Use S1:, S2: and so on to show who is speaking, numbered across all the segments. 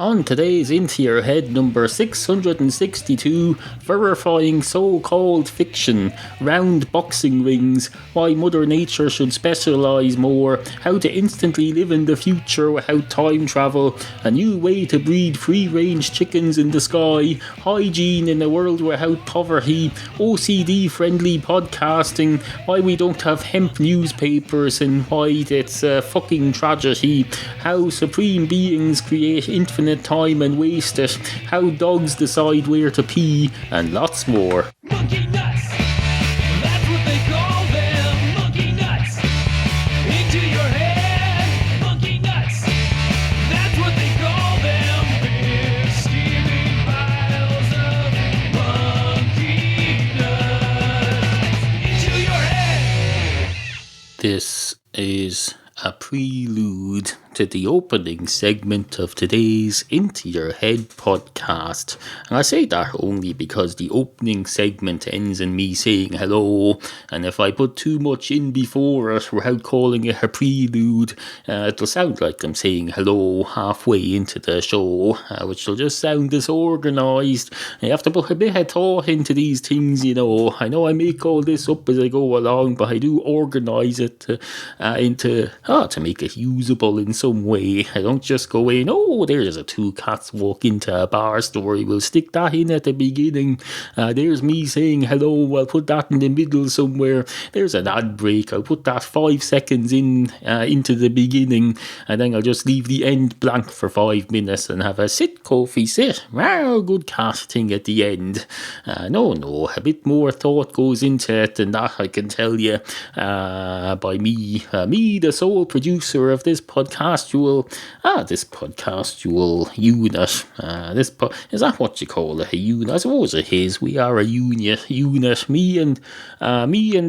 S1: On today's Into Your Head number 662, verifying so-called fiction, round boxing rings, why Mother Nature should specialise more, how to instantly live in the future without time travel, a new way to breed free-range chickens in the sky, hygiene in a world without poverty, OCD-friendly podcasting, why we don't have hemp newspapers and why it's a fucking tragedy, how supreme beings create infinite time and waste it, how dogs decide where to pee, and lots more.
S2: Monkey nuts, that's what they call them. Monkey nuts, into your head. Monkey nuts, that's what they call them. Big steaming piles of monkey nuts into your head.
S1: This is a prelude to the opening segment of today's Into Your Head podcast. And I say that only because the opening segment ends in me saying hello, and if I put too much in before it without calling it a prelude, it'll sound like I'm saying hello halfway into the show, which will just sound disorganised. You have to put a bit of thought into these things, you know. I know I make all this up as I go along, but I do organise it to make it usable in some way. I don't just go in, oh, there's a two cats walk into a bar story, we'll stick that in at the beginning. There's me saying hello, I'll put that in the middle somewhere. There's an ad break, I'll put that 5 seconds into the beginning, and then I'll just leave the end blank for 5 minutes and have a sit, Kofi, sit. Wow, good cat thing at the end. No, a bit more thought goes into it than that, I can tell you, by me, the sole producer of this podcastual unit. Is that what you call it, a unit? I suppose it is. We are a unit. Me and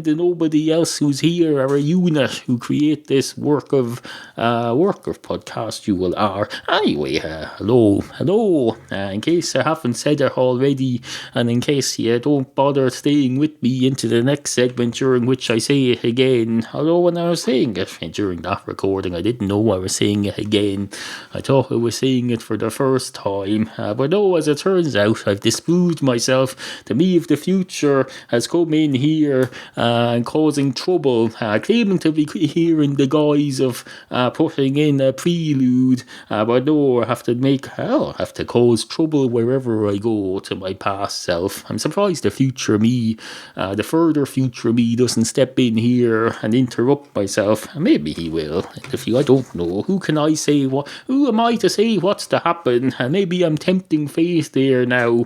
S1: nobody else who's here are a unit who create this work of podcastual are. Anyway, hello. In case I haven't said it already, and in case you don't bother staying with me into the next segment during which I say it again, although when I was saying it during that recording, I didn't know I was saying it again. I thought I was saying it for the first time, but no, as it turns out, I've disproved myself. The me of the future has come in here and causing trouble, claiming to be here in the guise of putting in a prelude, but no, I have to cause trouble wherever I go to my past self. I'm surprised the future me, the further future me, doesn't step in here and interrupt myself. Maybe he will. I don't know. Who can I say what? Who am I to say what's to happen? Maybe I'm tempting fate there now.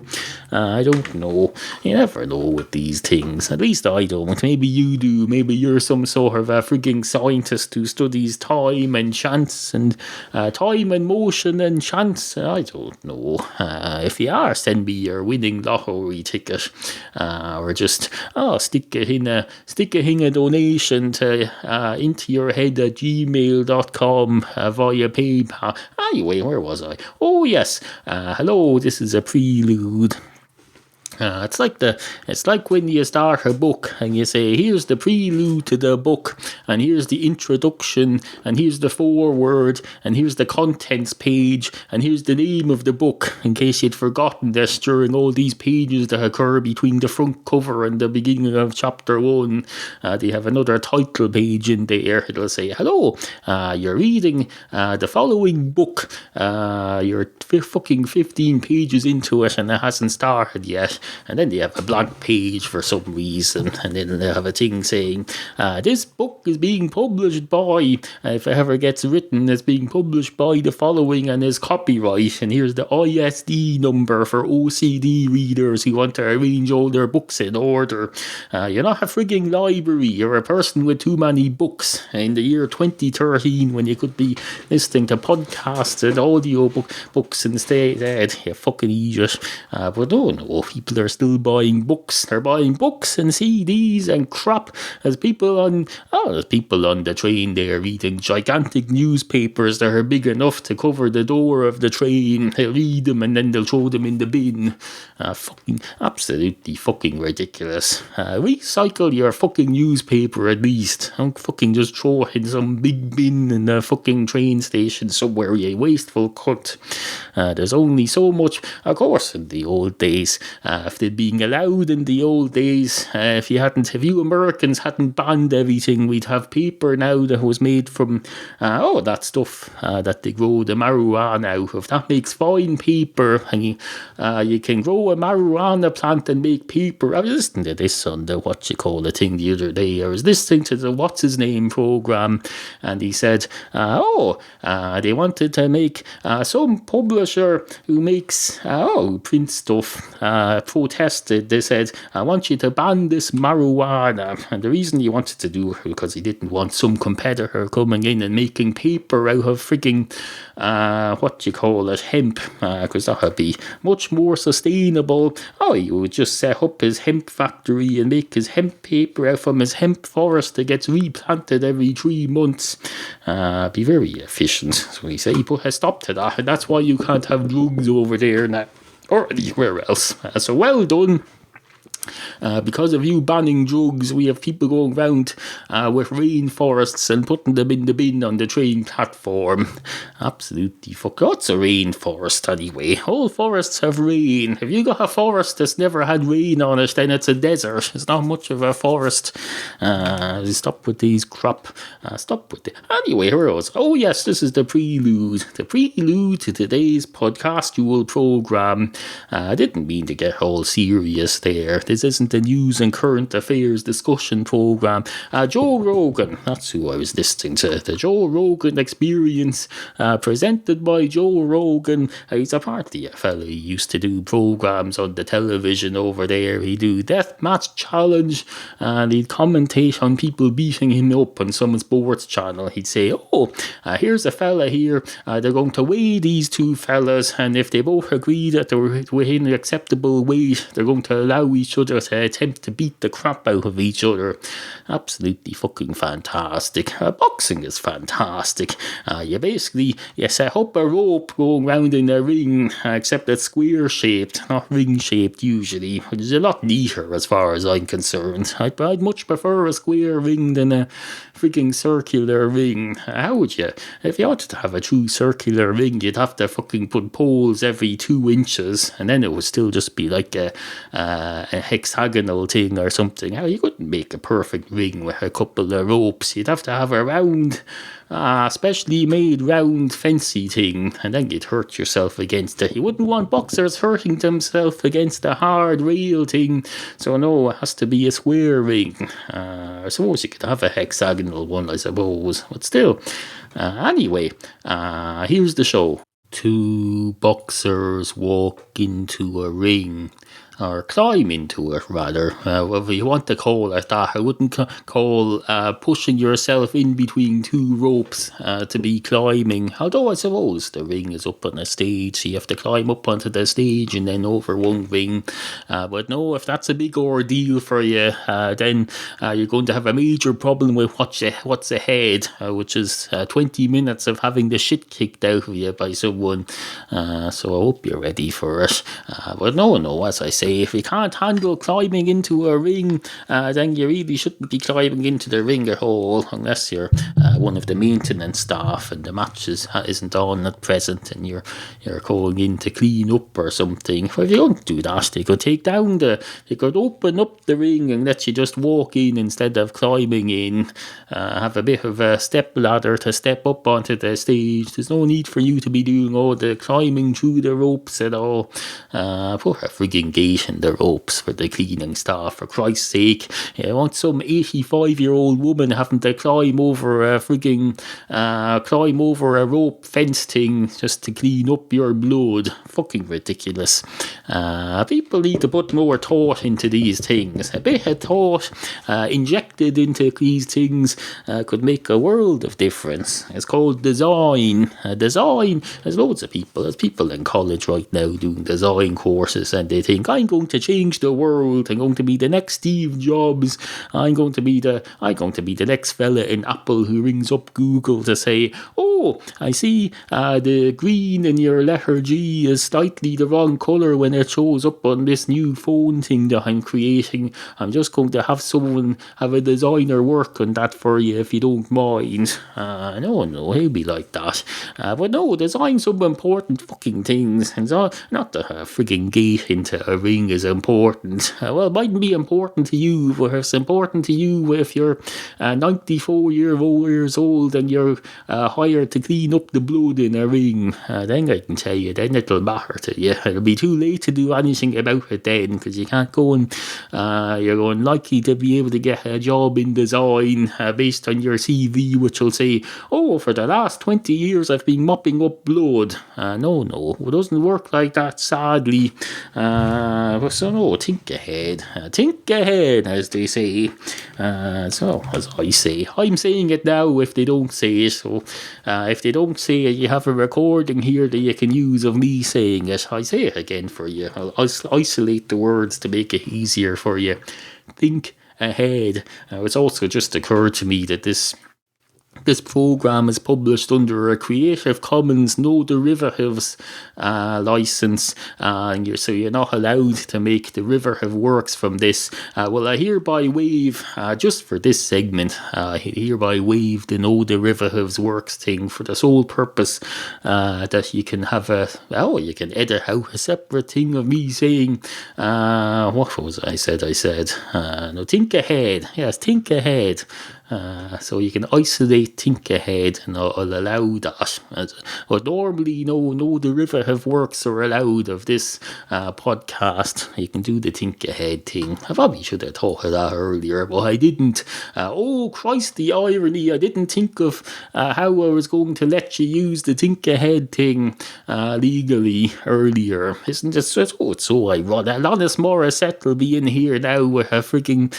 S1: I don't know. You never know with these things. At least I don't. Maybe you do. Maybe you're some sort of a frigging scientist who studies time and chance and time and motion and chance. I don't know. If you are, send me your winning lottery ticket, or just stick it in a donation to intoyourhead@gmail.com via PayPal. Anyway, where was I? Oh yes, hello. This is a prelude. It's like when you start a book and you say, here's the prelude to the book, and here's the introduction, and here's the foreword, and here's the contents page, and here's the name of the book, in case you'd forgotten this during all these pages that occur between the front cover and the beginning of chapter 1. They have another title page in there. It'll say, hello, you're reading the following book. You're fucking 15 pages into it and it hasn't started yet. And then they have a blank page for some reason, and then they have a thing saying, this book is being published by, if it ever gets written, it's being published by the following and is copyright, and here's the ISD number for OCD readers who want to arrange all their books in order. You're not a frigging library, you're a person with too many books in the year 2013 when you could be listening to podcasts and audio books instead. You fucking idiot. But no, people are still buying books. They're buying books and CDs and crap as people on the train there reading gigantic newspapers that are big enough to cover the door of the train. They'll read them and then they'll throw them in the bin. Fucking absolutely fucking ridiculous. Recycle your fucking newspaper at least. Don't fucking just throw it in some big bin in the fucking train station somewhere, you wasteful cunt. There's only so much, of course, in the old days. If they'd been allowed in the old days, if you Americans hadn't banned everything, we'd have paper now that was made from that stuff that they grow the marijuana out of. That makes fine paper, and you can grow a marijuana plant and make paper. I was listening to this on the thing the other day. I was listening to the what's his name program, and he said, they wanted to make some publisher who makes print stuff protested. They said, I want you to ban this marijuana, and the reason he wanted to do it because he didn't want some competitor coming in and making paper out of frigging hemp, because that would be much more sustainable. He would just set up his hemp factory and make his hemp paper out from his hemp forest that gets replanted every 3 months. Be very efficient. So he said he put a stop to that, and that's why you can't have drugs over there now or anywhere else. So well done. Because of you banning drugs, we have people going round with rainforests and putting them in the bin on the train platform. Absolutely fuck. What's a rainforest anyway? All forests have rain. If you got a forest that's never had rain on it, then it's a desert. It's not much of a forest. Stop with these crap. Stop with it. Anyway, here it goes. Oh yes, this is the prelude. The prelude to today's podcastual program. I didn't mean to get all serious there. This isn't a news and current affairs discussion program. Joe Rogan, that's who I was listening to. The Joe Rogan Experience, presented by Joe Rogan. He's apparently a fella who used to do programs on the television over there. He'd do Deathmatch Challenge, and he'd commentate on people beating him up on some sports channel. He'd say, here's a fella here. They're going to weigh these two fellas, and if they both agree that they're within an acceptable weight, they're going to allow each other to attempt to beat the crap out of each other. Absolutely fucking fantastic. Boxing is fantastic. You set up a rope going round in a ring, except it's square shaped, not ring shaped usually, which is a lot neater as far as I'm concerned. I'd much prefer a square ring than a freaking circular ring. How would you? If you wanted to have a true circular ring, you'd have to fucking put poles every 2 inches, and then it would still just be like a hexagonal thing or something. You couldn't make a perfect ring with a couple of ropes. You'd have to have a round, specially made round fancy thing, and then you'd hurt yourself against it. You wouldn't want boxers hurting themselves against a hard rail thing, so no, it has to be a square ring. I suppose you could have a hexagonal one, I suppose, but still. Anyway, here's the show. Two boxers walk into a ring, or climb into it rather, whatever you want to call it that. I wouldn't call pushing yourself in between two ropes to be climbing, although I suppose the ring is up on a stage, so you have to climb up onto the stage and then over one ring. But no, if that's a big ordeal for you, then you're going to have a major problem with what's ahead, which is 20 minutes of having the shit kicked out of you by someone. So I hope you're ready for it. But no, as I say, if you can't handle climbing into a ring, then you really shouldn't be climbing into the ring at all, unless you're one of the maintenance staff and the match isn't on at present and you're going in to clean up or something. Well, if you don't do that, they could open up the ring and let you just walk in instead of climbing in. Have a bit of a step ladder to step up onto the stage. There's no need for you to be doing all the climbing through the ropes at all. Put a frigging gate in the ropes for the cleaning staff, for Christ's sake. You want some 85-year-old woman having to climb over a frigging climb over a rope fence thing just to clean up your blood. Fucking ridiculous. People need to put more thought into these things. A bit of thought injected into these things could make a world of difference. It's called design. Design. There's loads of people. There's people in college right now doing design courses, and they think, I'm going to change the world. I'm going to be the next Steve Jobs. I'm going to be the next fella in Apple who rings up Google to say, oh, I see the green in your letter G is slightly the wrong colour when it shows up on this new phone thing that I'm creating. I'm just going to have a designer work on that for you if you don't mind. No, he'll be like that. But no, design some important fucking things. And so, not the frigging gate into a ring is important. Well, it mightn't be important to you, but it's important to you if you're 94 years old and you're hired to clean up the blood in a ring. Then I can tell you, then it'll matter to you. It'll be too late to do anything about it then, because you can't go and you're unlikely to be able to get a job in design based on your CV, which will say, oh, for the last 20 years I've been mopping up blood. No, it doesn't work like that, sadly. So no, think ahead. Think ahead, as they say. So, as I say, I'm saying it now if they don't say it. So, if they don't say it, you have a recording here that you can use of me saying it. I say it again for you. I'll isolate the words to make it easier for you. Think ahead. It's also just occurred to me that this program is published under a Creative Commons No Derivatives license, and so you're not allowed to make derivative works from this. Well, I hereby waive, just for this segment, I hereby waive the No Derivatives works thing for the sole purpose that you can have you can edit out a separate thing of me saying, what was it I said? No, think ahead. Yes, think ahead. So you can isolate think ahead, and I'll allow that. But normally no derivative works are allowed of this podcast. You can do the think ahead thing. I probably should have thought of that earlier, but I didn't. Oh Christ, the irony. I didn't think of how I was going to let you use the think ahead thing legally earlier. Isn't it so? It's so ironic. Alanis Morissette will be in here now with her frigging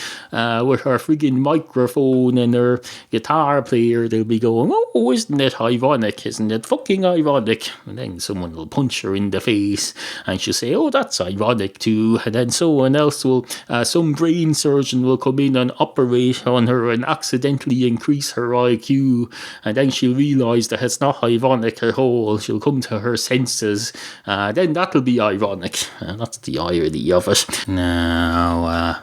S1: microphone and her guitar player. They'll be going, oh, isn't it ironic? Isn't it fucking ironic? And then someone will punch her in the face and she'll say, oh, that's ironic too. And then someone else will, some brain surgeon will come in and operate on her and accidentally increase her IQ. And then she'll realise that it's not ironic at all. She'll come to her senses. Then that'll be ironic. That's the irony of it. Now,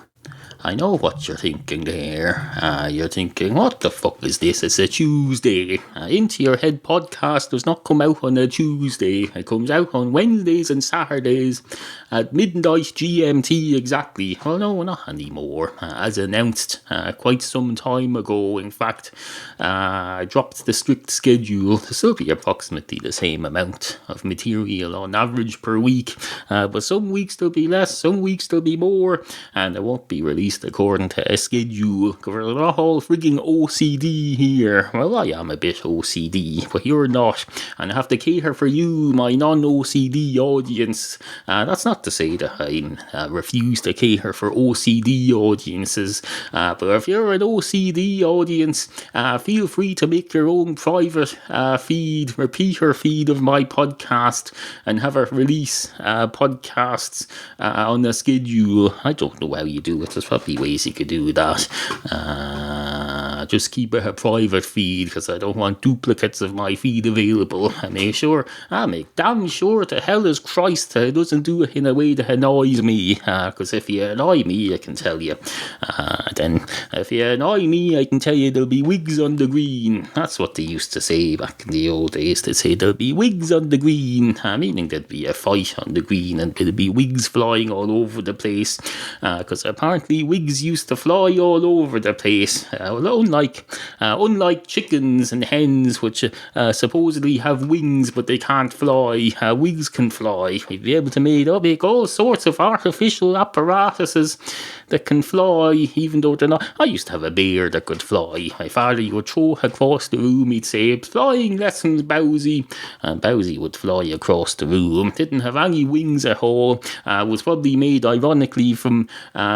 S1: I know what you're thinking there. You're thinking, what the fuck is this? It's a Tuesday. Into Your Head podcast does not come out on a Tuesday. It comes out on Wednesdays and Saturdays at midnight GMT exactly. Well, no, not anymore. As announced quite some time ago. In fact, I dropped the strict schedule. There'll still be approximately the same amount of material on average per week. But some weeks there'll be less, some weeks there'll be more, and it won't be released according to a schedule. We're not all frigging OCD here. Well, I am a bit OCD, but you're not, and I have to cater for you, my non-OCD audience. That's not to say that I refuse to cater for OCD audiences, but if you're an OCD audience, feel free to make your own private repeater feed of my podcast and have it release podcasts on a schedule. I don't know how you do it. There's probably ways you could do that. Just keep it a private feed, because I don't want duplicates of my feed available. I make damn sure to hell as Christ it doesn't do it in a way that annoys me, because if you annoy me, I can tell you. Then if you annoy me, I can tell you there'll be wigs on the green. That's what they used to say back in the old days. They'd say there'll be wigs on the green, meaning there'd be a fight on the green and there'd be wigs flying all over the place, because apparently wigs used to fly all over the place. Well, unlike chickens and hens, which supposedly have wings but they can't fly, wigs can fly. We'd be able to make all sorts of artificial apparatuses that can fly, even though they're not. I used to have a bear that could fly. My father would throw across the room. He'd say, "Flying lessons, Bowsy," and Bowsy would fly across the room. Didn't have any wings at all. Was probably made, ironically, from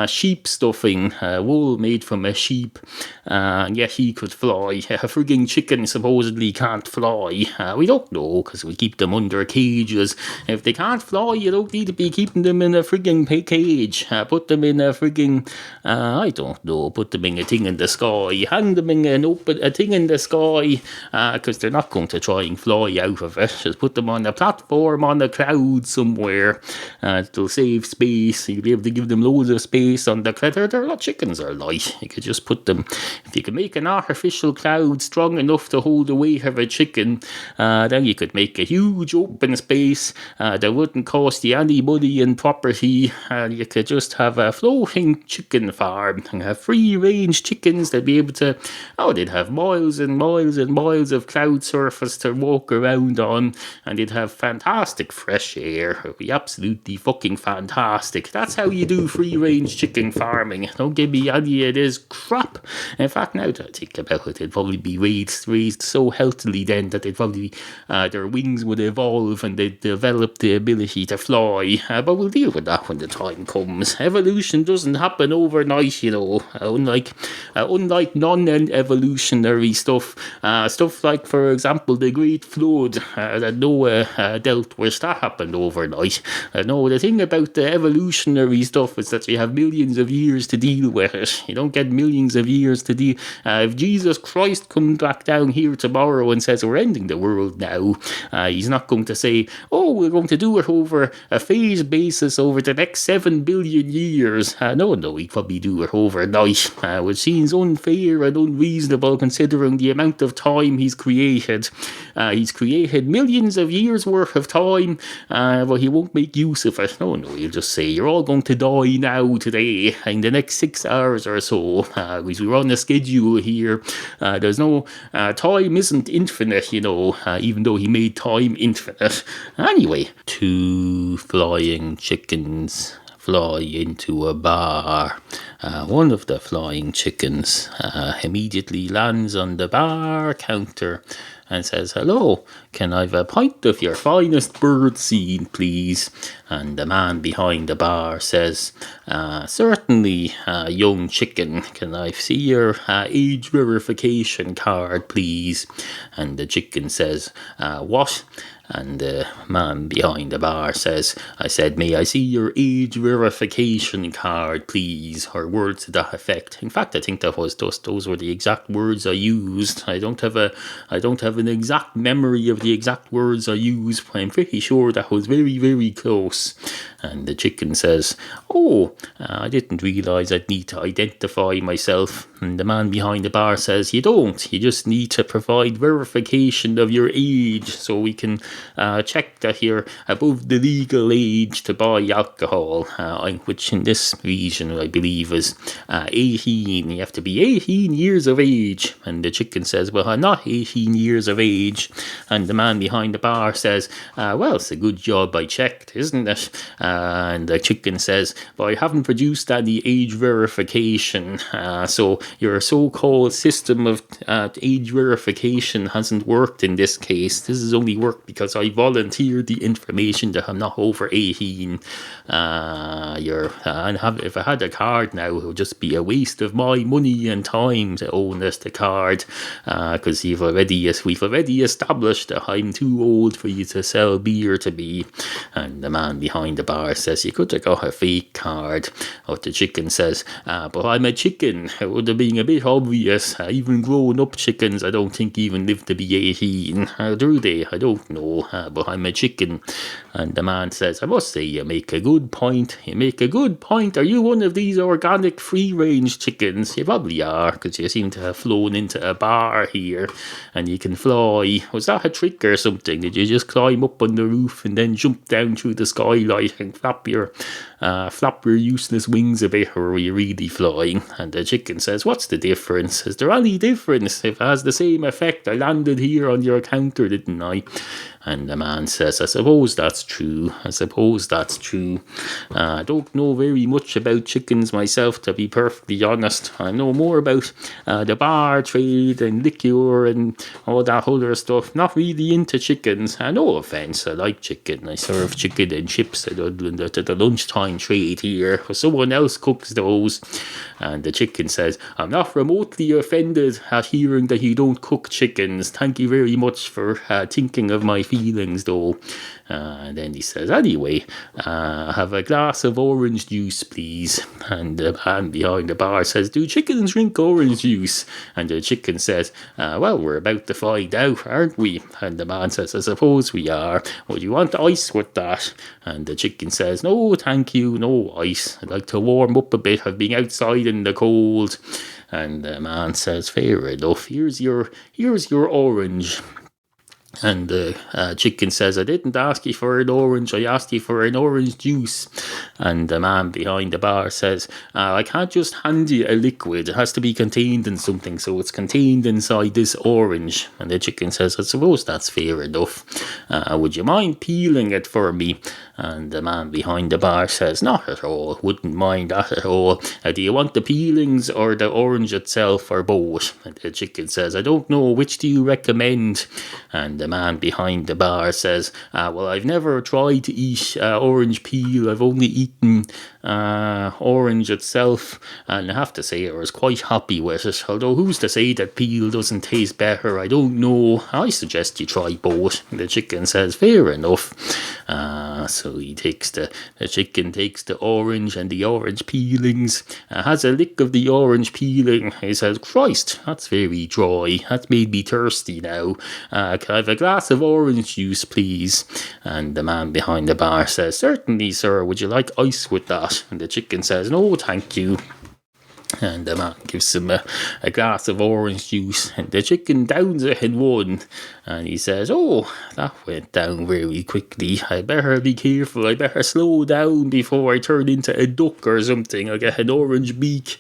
S1: sheep stuffing, wool made from a sheep. And yet he could fly. A frigging chicken supposedly can't fly. We don't know, because we keep them under cages. If they can't fly, you don't need to be keeping them in a frigging cage. Put them in a frigging, I don't know, put them in a thing in the sky. Hang them in a thing in the sky, because they're not going to try and fly out of it. Just put them on a platform on a cloud somewhere. It'll save space. You'll be able to give them loads of space on the cloud. Chickens are light. You could just put them, if you can make an artificial cloud strong enough to hold the weight of a chicken, then you could make a huge open space that wouldn't cost you any money and property. You could just have a floating chicken farm and have free range chickens. They'd be able to, they'd have miles and miles and miles of cloud surface to walk around on, and they'd have fantastic fresh air. It'd be absolutely fucking fantastic. That's how you do free range chicken farming. Don't give me any of this crap. In fact, now that I think about it, they'd probably be raised so healthily then that they'd probably, their wings would evolve and they'd develop the ability to fly. But we'll deal with that when the time comes. Evolution doesn't happen overnight, unlike non-evolutionary stuff. Stuff like, for example, the Great Flood that Noah dealt with, that happened overnight. No, the thing about the evolutionary stuff is that you have millions of years to deal with it. You don't get millions of years to deal. If Jesus Christ comes back down here tomorrow and says we're ending the world now, he's not going to say, we're going to do it over a phase basis over the next 7 billion years. No, he'd probably do it overnight, which seems unfair and unreasonable considering the amount of time he's created. He's created millions of years worth of time, but he won't make use of it. No, he'll just say, you're all going to die now today in the next 6 hours or so, because we're on a schedule here. There's no, time isn't infinite, even though he made time infinite. Anyway, 2 flying chickens fly into a bar. One of the flying chickens immediately lands on the bar counter and says, "Hello, can I have a pint of your finest bird seed, please?" And the man behind the bar says, "Certainly, young chicken, can I see your age verification card, please?" And the chicken says, "What?" And the man behind the bar says, I said, "May I see your age verification card, please?" Or words to that effect. In fact, I think that was those were the exact words I used. I don't have an exact memory of the exact words I used, but I'm pretty sure that was very, very close. And the chicken says, I didn't realise I'd need to identify myself." And the man behind the bar says, "You don't. You just need to provide verification of your age so we can check that you're above the legal age to buy alcohol, which in this region I believe is 18. You have to be 18 years of age." And the chicken says, "Well, I'm not 18 years of age." And the man behind the bar says, "Well, it's a good job I checked, isn't it?" And the chicken says, "But I haven't produced any age verification, so your so-called system of age verification hasn't worked in this case. This has only worked because I volunteered the information that I'm not over 18. If I had a card now, it would just be a waste of my money and time to own the card, because we've already established that I'm too old for you to sell beer to me." And the man behind the bar says, "You could have got a fake card." But the chicken says, "But I'm a chicken. It would have been a bit obvious. Even grown-up chickens, I don't think even live to be 18. Do they? I don't know. But I'm a chicken." And the man says, "I must say, you make a good point. Are you one of these organic free-range chickens?" "You probably are, because you seem to have flown into a bar here, and you can fly. Was that a trick or something? Did you just climb up on the roof and then jump down through the skylight and flap your flap your useless wings a bit, or are you really flying? And the chicken says, what's the difference? Is there any difference? If it has the same effect, I landed here on your counter, didn't I? And the man says, I suppose that's true. I don't know very much about chickens myself, to be perfectly honest. I know more about the bar trade and liquor and all that other stuff. Not really into chickens. No offence, I like chicken. I serve chicken and chips at the lunchtime trade here. Someone else cooks those. And the chicken says, I'm not remotely offended at hearing that you don't cook chickens. Thank you very much for thinking of my feelings, though. And then he says, anyway, have a glass of orange juice, please. And the man behind the bar says, do chickens drink orange juice? And the chicken says, well, we're about to find out, aren't we? And the man says, I suppose we are. Would you want ice with that? And the chicken says, no, thank you, no ice. I'd like to warm up a bit. I've been outside in the cold. And the man says, fair enough, here's your orange. And the chicken says, I didn't ask you for an orange, I asked you for an orange juice. And the man behind the bar says, I can't just hand you a liquid, it has to be contained in something, so it's contained inside this orange. And the chicken says, I suppose that's fair enough. Would you mind peeling it for me? And the man behind the bar says, not at all, wouldn't mind that at all. Do you want the peelings or the orange itself, or both? And the chicken says, I don't know, which do you recommend? And the man behind the bar says, well, I've never tried to eat orange peel. I've only eaten orange itself, and I have to say I was quite happy with it. Although who's to say that peel doesn't taste better? I don't know. I suggest you try both. The chicken says, fair enough. So he takes the chicken takes the orange and the orange peelings, has a lick of the orange peeling. He says, Christ, that's very dry. That's made me thirsty now. Can I have a glass of orange juice, please? And the man behind the bar says, certainly, sir. Would you like ice with that? And the chicken says, no, thank you. And the man gives him a glass of orange juice, and the chicken downs it in one. And he says, oh, that went down very quickly. I better be careful. I better slow down before I turn into a duck or something. I'll get an orange beak.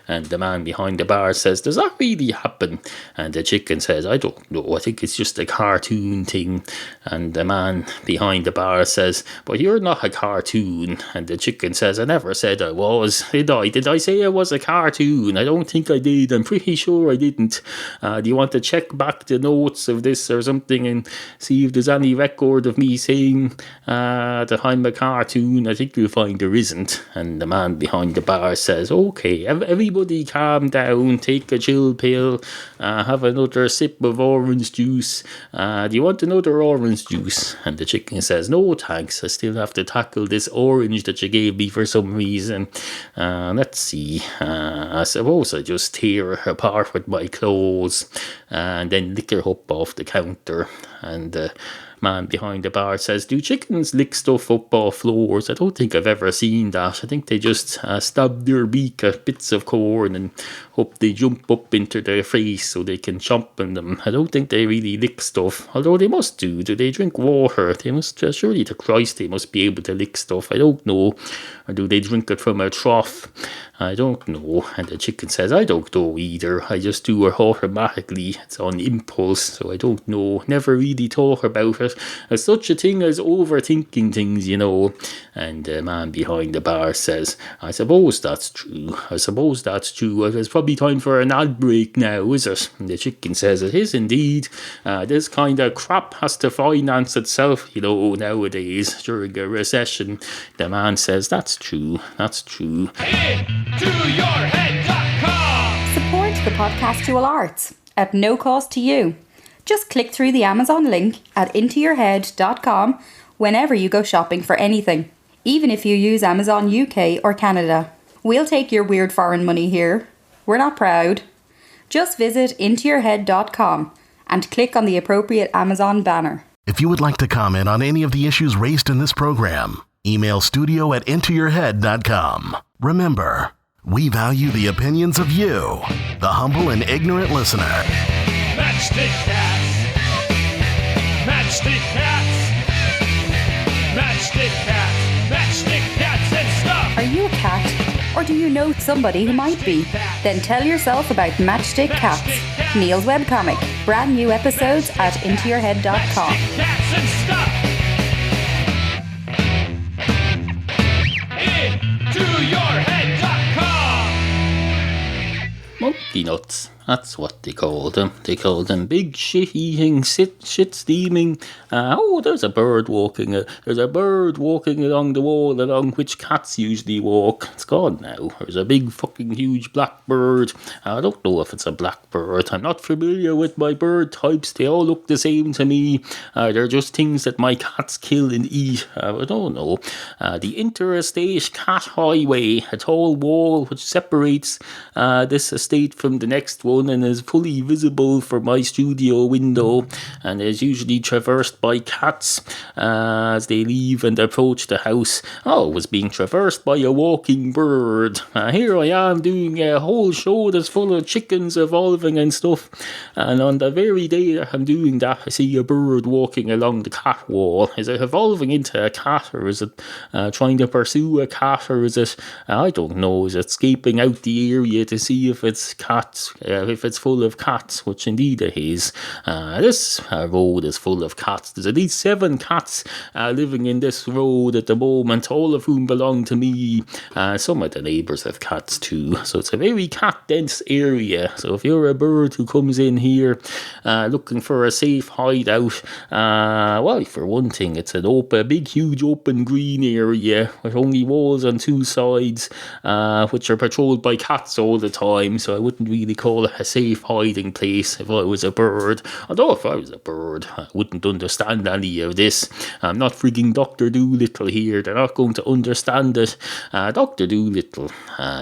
S1: And the man behind the bar says, does that really happen? And the chicken says, I don't know. I think it's just a cartoon thing. And the man behind the bar says, but you're not a cartoon. And the chicken says, I never said I was. Did I? Did I say I was a cartoon? I don't think I did. I'm pretty sure I didn't. Do you want to check back the notes of this or something and see if there's any record of me saying that I'm a cartoon? I think you'll find there isn't. And the man behind the bar says, okay, everybody calm down, take a chill pill, have another sip of orange juice. Do you want another orange juice? And the chicken says, no thanks, I still have to tackle this orange that you gave me for some reason. Let's see, I suppose I just tear her apart with my clothes and then lick her up off the counter. And the man behind the bar says, do chickens lick stuff up off floors? I don't think I've ever seen that. I think they just stab their beak at bits of corn and hope they jump up into their face so they can chomp on them. I don't think they really lick stuff, although they must do. Do they drink water? They must, surely to Christ, they must be able to lick stuff. I don't know. Or do they drink it from a trough? I don't know. And the chicken says, I don't know either. I just do it automatically. It's on impulse, so I don't know. Never really thought about it. There's such a thing as overthinking things, you know. And the man behind the bar says, I suppose that's true. Well, it's probably time for an ad break now, is it? And the chicken says, it is indeed. This kind of crap has to finance itself, you know, nowadays during a recession. The man says, that's true.
S2: IntoYourHead.com.
S3: Support the podcastual arts at no cost to you. Just click through the Amazon link at IntoYourHead.com whenever you go shopping for anything, even if you use Amazon UK or Canada. We'll take your weird foreign money here. We're not proud. Just visit IntoYourHead.com and click on the appropriate Amazon banner.
S4: If you would like to comment on any of the issues raised in this program, email studio@IntoYourHead.com. Remember, we value the opinions of you, the humble and ignorant listener.
S2: Matchstick cats. Matchstick cats. Matchstick cats. Matchstick cats and stuff.
S3: Or do you know somebody who might be? Then tell yourself about Matchstick Cats, Neal's webcomic. Brand new episodes at intoyourhead.com.
S2: Cats and stuff. Intoyourhead.com.
S1: Monkey nuts. That's what they call them. They call them big shit-eating, shit-steaming. There's a bird walking. There's a bird walking along the wall along which cats usually walk. It's gone now. There's a big fucking huge black bird. I don't know if it's a black bird. I'm not familiar with my bird types. They all look the same to me. They're just things that my cats kill and eat. I don't know. The interstate cat highway, a tall wall which separates this estate from the next one and is fully visible from my studio window and is usually traversed by cats as they leave and approach the house. It was being traversed by a walking bird. Here I am doing a whole show that's full of chickens evolving and stuff, and on the very day that I'm doing that, I see a bird walking along the cat wall. Is it evolving into a cat, or is it trying to pursue a cat, or is it, I don't know, is it scaping out the area to see if it's cats, if it's full of cats, which indeed it is. This road is full of cats. There's at least 7 cats living in this road at the moment, all of whom belong to me. Some of the neighbours have cats too, so it's a very cat-dense area. So if you're a bird who comes in here looking for a safe hideout, for one thing, it's a big, huge open green area with only walls on 2 sides, which are patrolled by cats all the time, so I wouldn't really call it a safe hiding place if I was a bird. Although if I was a bird, I wouldn't understand any of this. I'm not frigging Dr. Dolittle here. They're not going to understand it. Dr. Dolittle,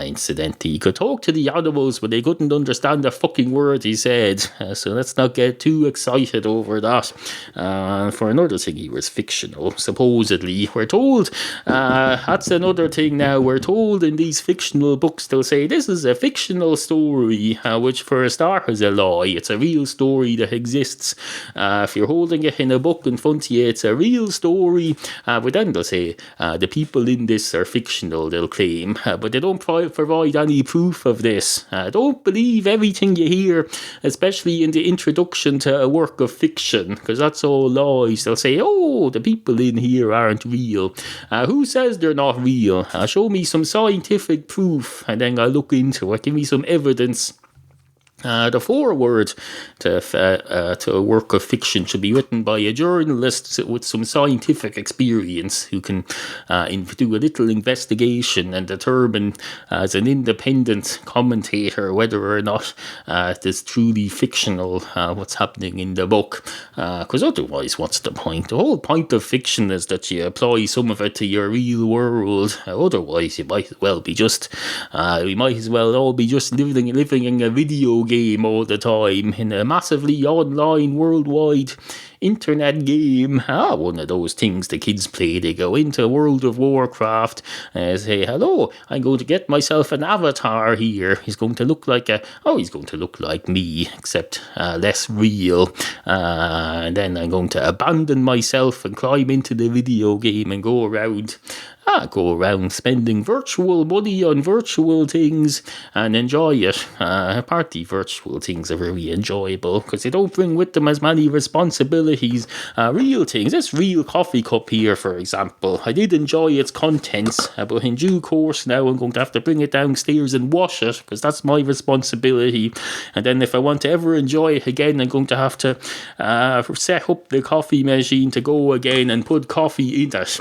S1: incidentally, could talk to the animals, but they couldn't understand the fucking word he said. So let's not get too excited over that. For another thing, he was fictional, supposedly. We're told, that's another thing now, we're told in these fictional books, they'll say, this is a fictional story, which for a start is a lie. It's a real story that exists. If you're holding it in a book in front of you, it's a real story, but then they'll say, the people in this are fictional, they'll claim, but they don't provide any proof of this. Don't believe everything you hear, especially in the introduction to a work of fiction, because that's all lies. They'll say, the people in here aren't real. Who says they're not real? Show me some scientific proof, and then I'll look into it. Give me some evidence. The foreword to a work of fiction should be written by a journalist with some scientific experience who can do a little investigation and determine as an independent commentator whether or not it is truly fictional what's happening in the book. Because otherwise, what's the point? The whole point of fiction is that you apply some of it to your real world. Otherwise, you might as well be just we might as well all be just living in a video game all the time, in a massively online worldwide internet game. One of those things the kids play. They go into World of Warcraft and say, hello, I'm going to get myself an avatar here. He's going to look like me, except less real. And then I'm going to abandon myself and climb into the video game and go around spending virtual money on virtual things and enjoy it. Partly virtual things are very enjoyable because they don't bring with them as many responsibilities. Real things, this real coffee cup here, for example, I did enjoy its contents, but in due course now I'm going to have to bring it downstairs and wash it because that's my responsibility. And then if I want to ever enjoy it again, I'm going to have to set up the coffee machine to go again and put coffee in it.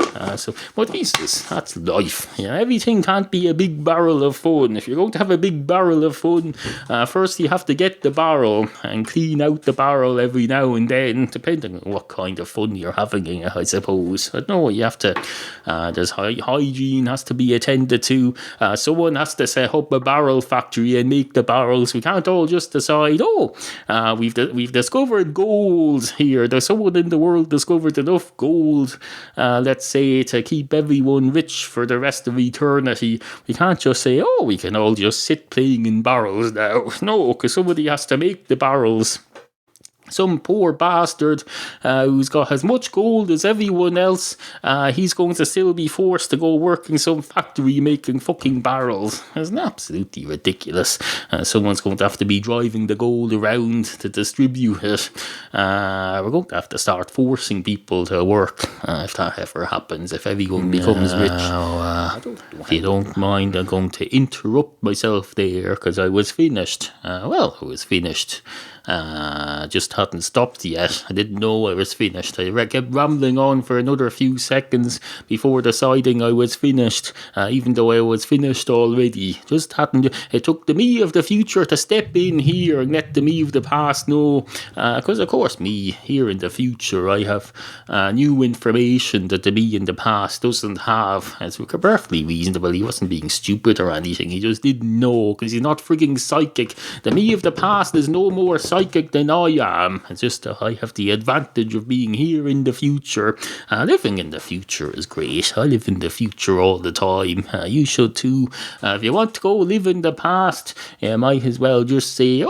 S1: What is this? That's life. Everything can't be a big barrel of fun. If you're going to have a big barrel of fun, first you have to get the barrel and clean out the barrel every now and then, depending on what kind of fun you're having in it, I suppose. But no, you have to, there's hygiene has to be attended to. Someone has to set up a barrel factory and make the barrels. We can't all just decide, we've discovered gold here. There's someone in the world discovered enough gold, let's say, to keep everyone rich for the rest of eternity. We can't just say, we can all just sit playing in barrels now. No, because somebody has to make the barrels. some poor bastard who's got as much gold as everyone else, he's going to still be forced to go work in some factory making fucking barrels. It's absolutely ridiculous. Someone's going to have to be driving the gold around to distribute it. We're going to have to start forcing people to work if that ever happens, if everyone becomes rich. If you don't mind, I'm going to interrupt myself there because I was finished. I was finished. Just hadn't stopped yet. I didn't know I was finished. I kept rambling on for another few seconds before deciding I was finished, even though I was finished already. Just hadn't. It took the me of the future to step in here and let the me of the past know. Because of course, me here in the future, I have new information that the me in the past doesn't have. It's perfectly reasonable. He wasn't being stupid or anything. He just didn't know because he's not frigging psychic. The me of the past is no more psychic than I am. It's just that I have the advantage of being here in the future. Living in the future is great. I live in the future all the time. You should too. If you want to go live in the past, you might as well just say,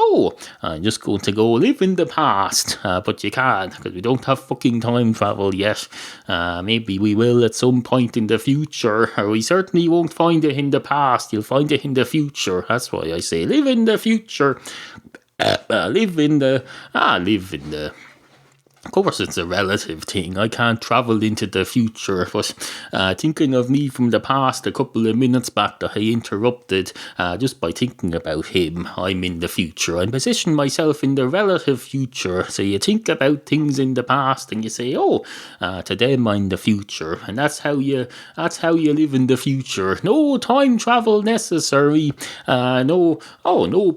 S1: I'm just going to go live in the past. But you can't because we don't have fucking time travel yet. Maybe we will at some point in the future, or we certainly won't find it in the past. You'll find it in the future. That's why I say live in the future. Live in the. Of course, it's a relative thing. I can't travel into the future, but thinking of me from the past a couple of minutes back that I interrupted, just by thinking about him, I'm in the future. I'm positioning myself in the relative future. So you think about things in the past and you say, to them I'm the future, and that's how you live in the future. No time travel necessary. No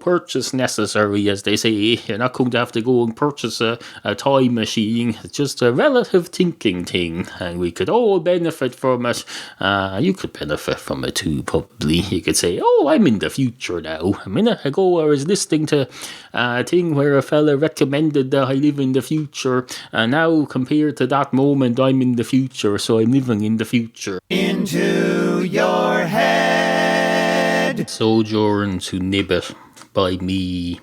S1: purchase necessary, as they say. You're not going to have to go and purchase a time machine. It's just a relative thinking thing, and we could all benefit from it. You could benefit from it too, probably. You could say, I'm in the future now. A minute ago I was listening to a thing where a fella recommended that I live in the future, and now compared to that moment I'm in the future, so I'm living in the future.
S2: Into your head.
S1: Sojourn to Nibbit by me.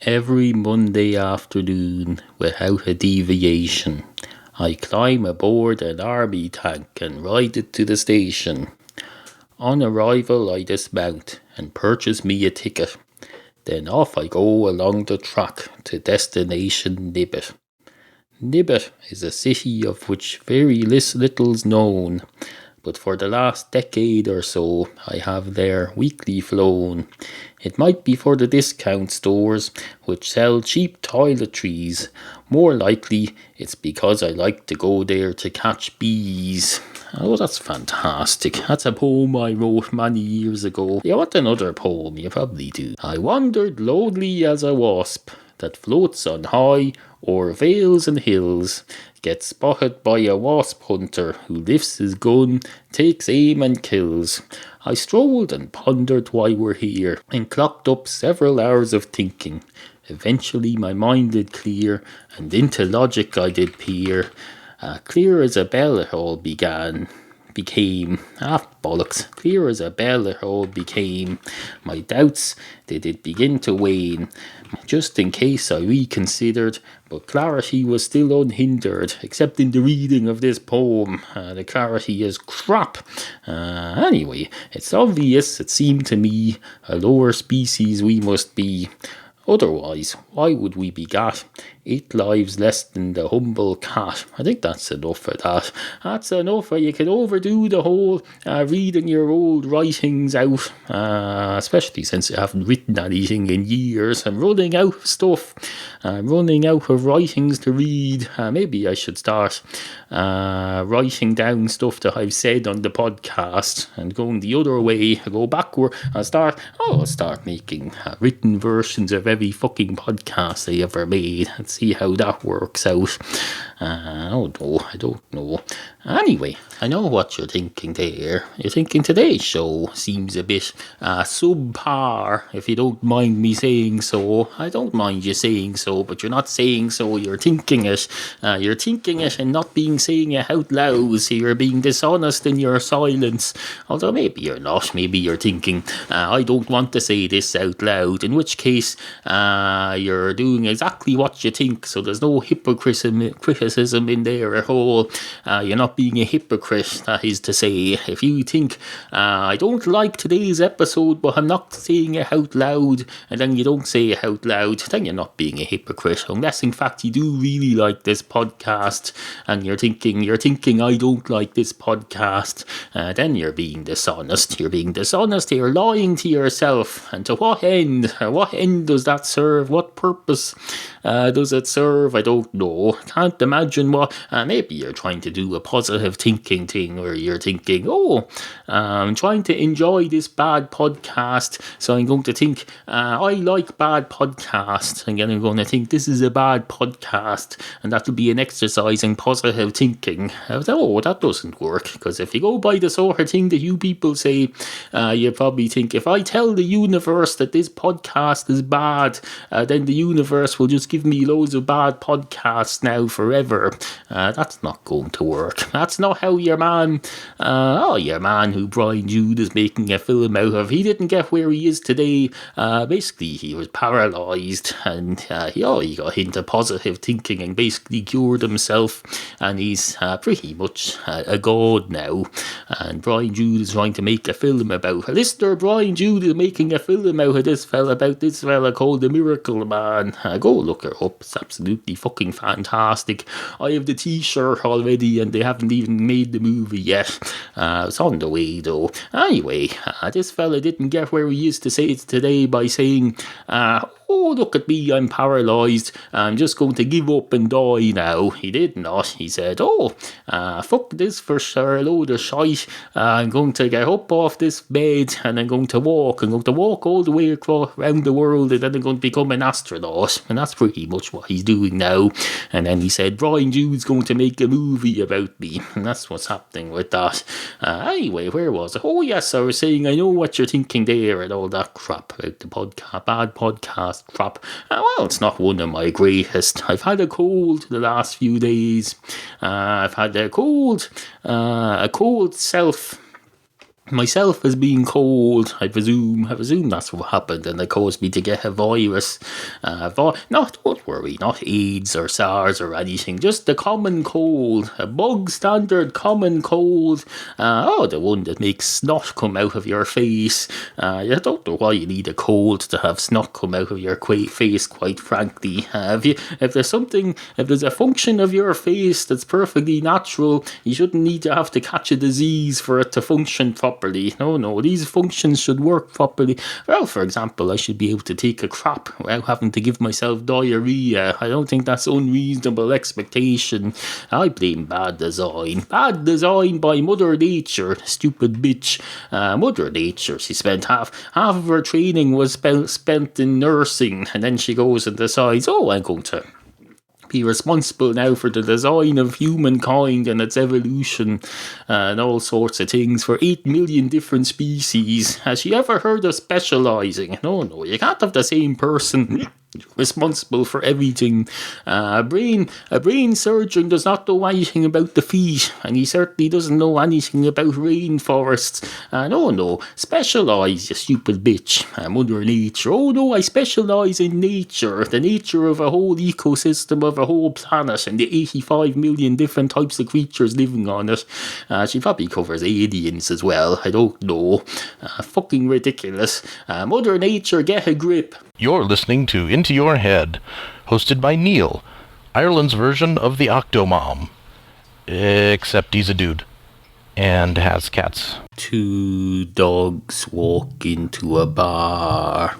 S1: Every Monday afternoon, without a deviation, I climb aboard an army tank and ride it to the station. On arrival, I dismount and purchase me a ticket. Then off I go along the track to destination Nibbit. Nibbit is a city of which very little's known, but for the last decade or so I have there weekly flown. It might be for the discount stores which sell cheap toiletries. More likely it's because I like to go there to catch bees. Oh, that's fantastic. That's a poem I wrote many years ago. You want another poem? You probably do. I wandered lonely as a wasp that floats on high o'er vales and hills, gets spotted by a wasp hunter who lifts his gun, takes aim and kills. I strolled and pondered why we're here, and clocked up several hours of thinking. Eventually my mind did clear, and into logic I did peer. Clear as a bell it all became. Bollocks. Clear as a bell it all became. My doubts, they did begin to wane, just in case I reconsidered, but clarity was still unhindered, except in the reading of this poem. The clarity is crap. Anyway, it's obvious, it seemed to me, a lower species we must be. Otherwise, why would we be got 8 lives less than the humble cat? I think that's enough for that. That's enough. You can overdo the whole reading your old writings out, especially since you haven't written anything in years. I'm running out of stuff. I'm running out of writings to read. Maybe I should start writing down stuff that I've said on the podcast and going the other way. I go backward. I'll start making written versions of every fucking podcast I ever made and see how that works out. Oh no, I don't know. Anyway, I know what you're thinking there. You're thinking today's show seems a bit subpar, if you don't mind me saying so. I don't mind you saying so, but you're not saying so, you're thinking it. You're thinking it and not saying it out loud, so you're being dishonest in your silence. Although maybe you're not, maybe you're thinking, I don't want to say this out loud, in which case you're doing exactly what you think, so there's no criticism in there at all. You're not being a hypocrite, that is to say. If you think, I don't like today's episode, but I'm not saying it out loud, and then you don't say it out loud, then you're not being a hypocrite. Unless, in fact, you do really like this podcast, and you're thinking, I don't like this podcast, then you're being dishonest. You're being dishonest, you're lying to yourself. And to what end? What end does that serve? What purpose does it serve? I don't know. Can't imagine what. Maybe you're trying to do a positive thinking thing, where you're thinking, I'm trying to enjoy this bad podcast, so I'm going to think, I like bad podcasts, and then I'm going to think this is a bad podcast, and that'll be an exercise in positive thinking. No, that doesn't work, because if you go by the sort of thing that you people say, you probably think, if I tell the universe that this podcast is bad, then the universe will just give me loads of bad podcasts now forever. That's not going to work. That's not how your man who Brian Jude is making a film out of, he didn't get where he is today. Basically, he was paralysed, and he got into positive thinking and basically cured himself, and he's pretty much a god now. And Brian Jude is trying to make a film about Lister. Brian Jude is making a film out of this fella, about this fella called The Miracle Man. Go look her up. It's absolutely fucking fantastic. I have the t-shirt already, and they haven't even made the movie yet. It's on the way though. Anyway, this fella didn't get where he is to say it today by saying, look at me, I'm paralysed, I'm just going to give up and die now. He did not. He said, fuck this for sure, a load of shite. I'm going to get up off this bed, and I'm going to walk. I'm going to walk all the way around the world, and then I'm going to become an astronaut. And that's pretty much what he's doing now. And then he said, Brian Jude's going to make a movie about me. And that's what's happening with that. Anyway, where was it? Oh yes, I was saying, I know what you're thinking there, and all that crap about the podcast, bad podcast crap. Well, it's not one of my greatest. I've had a cold the last few days. I've had a cold myself as being cold. I presume that's what happened, and it caused me to get a virus. Don't worry, not AIDS or SARS or anything, just the common cold, a bug standard common cold. The one that makes snot come out of your face. You don't know why you need a cold to have snot come out of your face, quite frankly. If there's a function of your face that's perfectly natural, you shouldn't need to have to catch a disease for it to function properly. No, these functions should work properly. Well, for example, I should be able to take a crap without having to give myself diarrhea. I don't think that's unreasonable expectation. I blame bad design. Bad design by Mother Nature, stupid bitch. Mother Nature, she spent half of her training was spent in nursing, and then she goes and decides, I'm going to be responsible now for the design of humankind and its evolution and all sorts of things for 8 million different species. Has she ever heard of specialising? No, you can't have the same person responsible for everything. A brain surgeon does not know anything about the feet, and he certainly doesn't know anything about rainforests. No, specialise, you stupid bitch. Mother Nature. I specialise in nature, the nature of a whole ecosystem of a whole planet and the 85 million different types of creatures living on it. She probably covers aliens as well. I don't know. Fucking ridiculous. Mother Nature, get a grip.
S5: You're listening to Into Your Head, hosted by Neal, Ireland's version of the Octomom. Except he's a dude. And has cats.
S1: 2 dogs walk into a bar.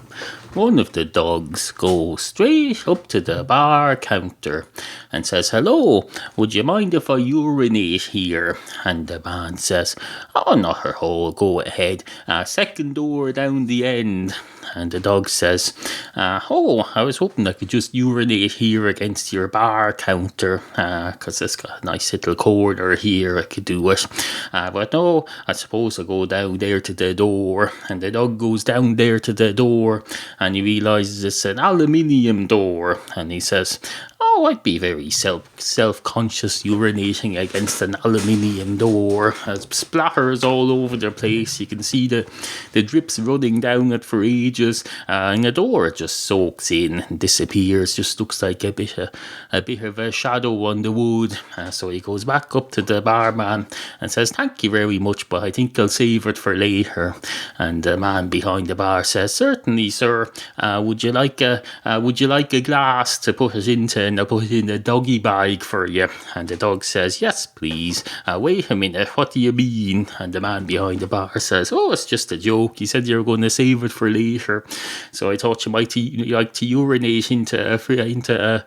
S1: one of the dogs goes straight up to the bar counter and says, "Hello, would you mind if I urinate here?" And the man says, "Oh, not at all, go ahead. Second door down the end." And the dog says, "Oh, I was hoping I could just urinate here against your bar counter, because it's got a nice little corner here, I could do it. But no, I suppose I'll go down there to the door." And the dog goes down there to the door, and he realises it's an aluminium door, and he says, "Oh, I'd be very self-conscious urinating against an aluminium door. There's splatters all over the place. You can see the drips running down it for ages. And the door just soaks in and disappears. Just looks like a bit of a shadow on the wood." So he goes back up to the barman and says, "Thank you very much, but I think I'll save it for later." And the man behind the bar says, "Certainly, sir. Would you like a glass to put it into, and I'll put it in a doggy bag for you?" And the dog says, "Yes, please. Wait a minute, what do you mean?" And the man behind the bar says, "Oh, it's just a joke. You said you were going to save it for later. So I thought you might like to urinate into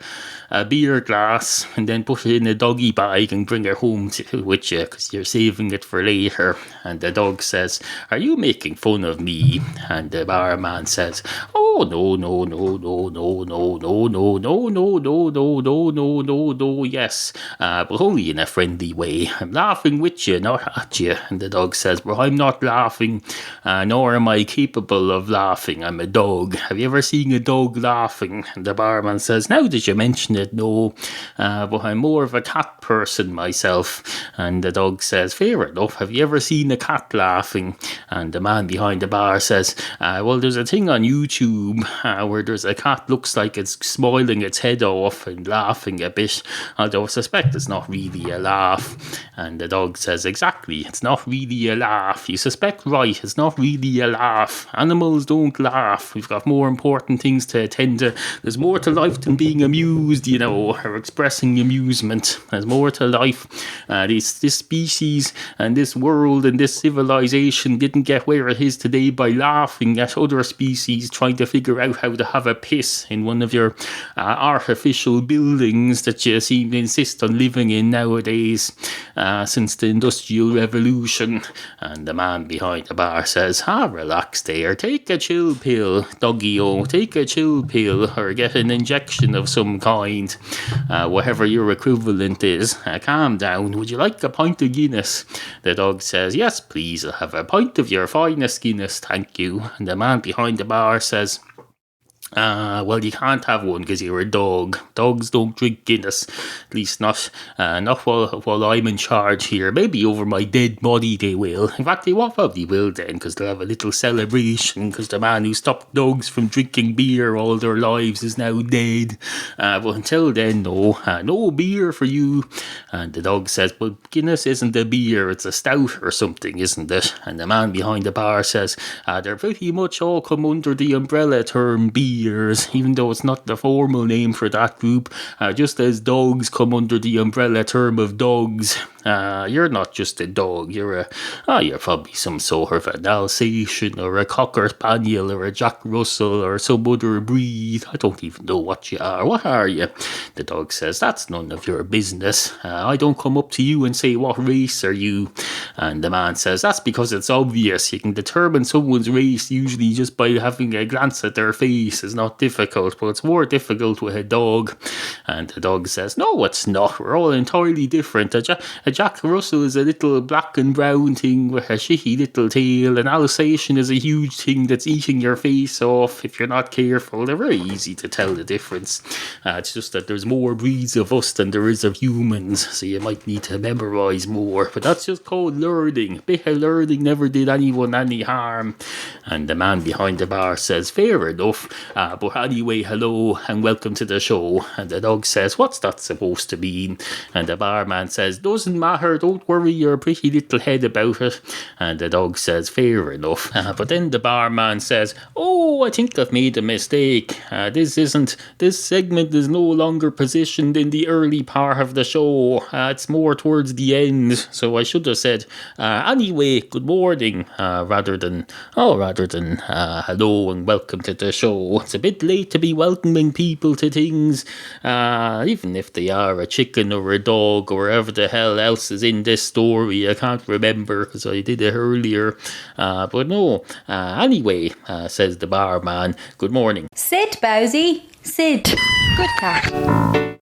S1: a beer glass and then put it in a doggy bag and bring it home with you because you're saving it for later." And the dog says, "Are you making fun of me?" And the barman says, "Oh, no, no, no, no, no, no, no, no, no, no, no, no, no, no, no, no, yes, but only in a friendly way. I'm laughing with you, not at you." And the dog says, "Well, I'm not laughing, nor am I capable of laughing. I'm a dog. Have you ever seen a dog laughing?" And the barman says, "Now that you mention it, no, but I'm more of a cat person myself." And the dog says, "Fair enough. Have you ever seen a cat laughing?" And the man behind the bar says, "Well, there's a thing on YouTube where there's a cat looks like it's smiling its head off and laughing a bit, although I suspect it's not really a laugh." And the dog says, "Exactly, it's not really a laugh. You suspect right, it's not really a laugh. Animals don't laugh. We've got more important things to attend to. There's more to life than being amused, or expressing amusement. There's more to life. This species and this world and this civilization didn't get where it is today by laughing at other species trying to figure out how to have a piss in one of your artificial buildings that you seem to insist on living in nowadays since the Industrial Revolution." And the man behind the bar says, "Relax there. Take a chill pill, doggy-o. Take a chill pill or get an injection of some kind. Whatever your equivalent is. Calm down. Would you like a pint of Guinness?" The dog says, "Yes, please. I'll have a pint of your finest Guinness, thank you." And the man behind the bar says, "Well, you can't have one because you're a dog. Dogs don't drink Guinness, at least not while I'm in charge here. Maybe over my dead body they will. In fact, they probably will then, because they'll have a little celebration because the man who stopped dogs from drinking beer all their lives is now dead. But until then, no beer for you." And the dog says, "But Guinness isn't a beer, it's a stout or something, isn't it?" And the man behind the bar says, "They're pretty much all come under the umbrella term beer, even though it's not the formal name for that group, just as dogs come under the umbrella term of dogs. You're not just a dog, you're probably some sort of an Alsatian or a Cocker Spaniel or a Jack Russell or some other breed. I don't even know what you are. What are you?" The dog says, "That's none of your business. I don't come up to you and say, 'What race are you?'" And the man says, "That's because it's obvious. You can determine someone's race usually just by having a glance at their face. It's not difficult, but it's more difficult with a dog." And the dog says, "No, it's not. We're all entirely different. A Jack Russell is a little black and brown thing with a shitty little tail. An Alsatian is a huge thing that's eating your face off if you're not careful. They're very easy to tell the difference. It's just that there's more breeds of us than there is of humans, so you might need to memorise more. But that's just called learning. A bit of learning never did anyone any harm." And the man behind the bar says, "Fair enough. But anyway, hello and welcome to the show. And the dog says, what's that supposed to mean? And the barman says, doesn't matter, don't worry your pretty little head about it. And the dog says, fair enough. But then the barman says, oh, I think I've made a mistake. This segment is no longer positioned in the early part of the show. It's more towards the end. So I should have said, anyway, good morning, rather than hello and welcome to the show. It's a bit late to be welcoming people to things, even if they are a chicken or a dog or whatever the hell else is in this story. I can't remember because I did it earlier. But no, anyway, says the barman, good morning.
S3: Sit, Bowsy. Sit. Good cat.